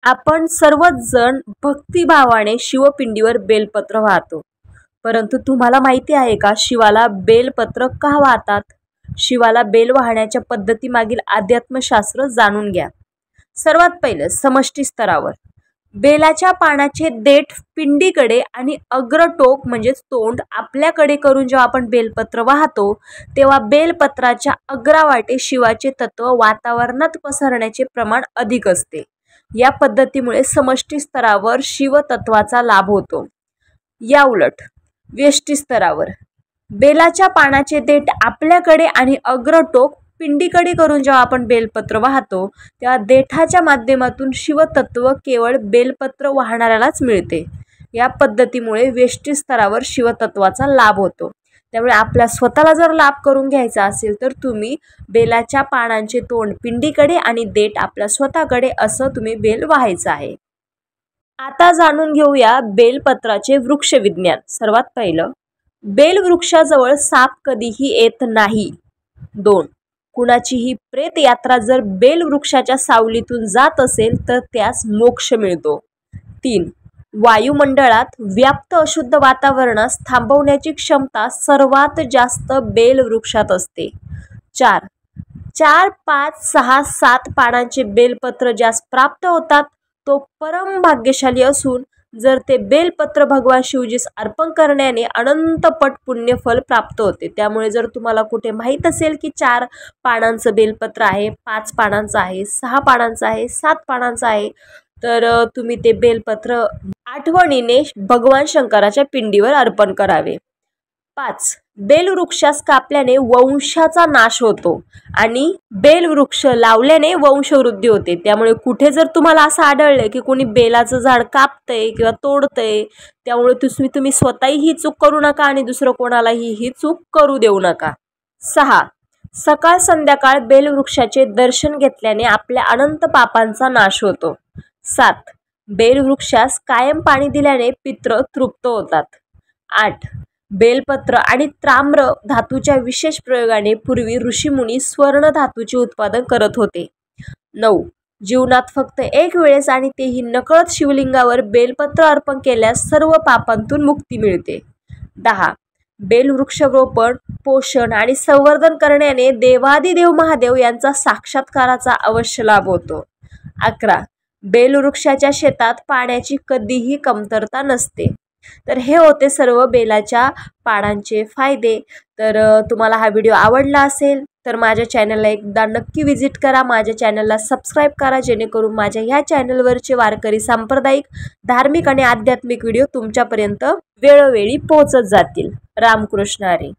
आपण सर्वच जण भक्तिभावाने शिवपिंडीवर बेलपत्र वाहतो. परंतु तुम्हाला माहिती आहे का, शिवाला बेलपत्र का वाहतात? शिवाला बेल वाहण्याच्या पद्धतीमागील अध्यात्मशास्त्र जाणून घ्या. सर्वात पहिले समष्टी स्तरावर बेलाच्या पानाचे देठ पिंडीकडे आणि अग्रटोक म्हणजेच तोंड आपल्याकडे करून जेव्हा आपण बेलपत्र वाहतो तेव्हा बेलपत्राच्या अग्रावाटे शिवाचे तत्व वातावरणात पसरण्याचे प्रमाण अधिक असते. या पद्धतीमुळे समष्टी स्तरावर शिवतत्वाचा लाभ होतो. या उलट व्यष्टी स्तरावर बेलाच्या पानाचे देठ आपल्याकडे आणि अग्रटोक पिंडीकडे करून जेव्हा आपण बेलपत्र वाहतो तेव्हा देठाच्या माध्यमातून शिवतत्व केवळ बेलपत्र वाहणाऱ्यालाच मिळते. या पद्धतीमुळे व्यष्टी स्तरावर शिवतत्वाचा लाभ होतो. त्यामुळे आपल्या स्वतःला जर लाभ करून घ्यायचा असेल तर तुम्ही बेलाच्या पानांचे तोंड पिंडीकडे आणि देठ आपल्या स्वतःकडे असं तुम्ही बेल वाहायचं आहे. आता जाणून घेऊया बेलपत्राचे वृक्ष विज्ञान. सर्वात पहिलं, बेलवृक्षाजवळ साप कधीही येत नाही. 2. कुणाचीही प्रेत यात्रा जर बेलवृक्षाच्या सावलीतून जात असेल तर त्यास मोक्ष मिळतो. 3. वायुमंडळात व्याप्त अशुद्ध वातावरणास थांबवण्याची क्षमता सर्वात जास्त बेलवृक्षात असते. 4. 4, 5, 6, 7 पानांचे बेलपत्र ज्यास प्राप्त होतात तो परम भाग्यशाली असून जर ते बेलपत्र भगवान शिवजीस अर्पण करण्याने अनंतपट पुण्यफल प्राप्त होते. त्यामुळे जर तुम्हाला कुठे माहीत असेल की 4 पानांचं बेलपत्र आहे, 5 पानांचं आहे, 6 पानांचं आहे, 7 पानांचं आहे, तर तुम्ही ते बेलपत्र आठवणीने भगवान शंकराच्या पिंडीवर अर्पण करावे. 5. बेलवृक्षास कापल्याने वंशाचा नाश होतो आणि बेलवृक्ष लावल्याने वंशवृद्धी होते. त्यामुळे कुठे जर तुम्हाला असं आढळलं की कोणी बेलाचं झाड कापतंय किंवा तोडतंय, त्यामुळे तुम्ही स्वतःही ही चूक करू नका आणि दुसरं कोणालाही ही चूक करू देऊ नका. 6. सकाळ संध्याकाळ बेलवृक्षाचे दर्शन घेतल्याने आपल्या अनंत पापांचा नाश होतो. 7. बेलवृक्षास कायम पाणी दिल्याने पित्र तृप्त होतात. 8. बेलपत्र आणि ताम्र धातूच्या विशेष प्रयोगाने पूर्वी ऋषीमुनी स्वर्ण धातूचे उत्पादन करत होते. 9. जीवनात फक्त एक वेळेस आणि तेही नकळत शिवलिंगावर बेलपत्र अर्पण केल्यास सर्व पापांतून मुक्ती मिळते. 10. बेलवृक्षरोपण, पोषण आणि संवर्धन करण्याने देवादिदेव महादेव यांचा साक्षात्काराचा अवश्य लाभ होतो. 11. बेलवृक्षाच्या शेतात पाण्याची कधीही कमतरता नसते. तर हे होते सर्व बेलाच्या पानांचे फायदे. तर तुम्हाला हा व्हिडिओ आवडला असेल तर माझ्या चॅनलला एकदा नक्की विजिट करा, माझ्या चॅनलला सबस्क्राईब करा, जेणेकरून माझ्या ह्या चॅनलवरचे वारकरी सांप्रदायिक, धार्मिक आणि आध्यात्मिक व्हिडिओ तुमच्यापर्यंत वेळोवेळी पोहोचत जातील. रामकृष्ण हरी.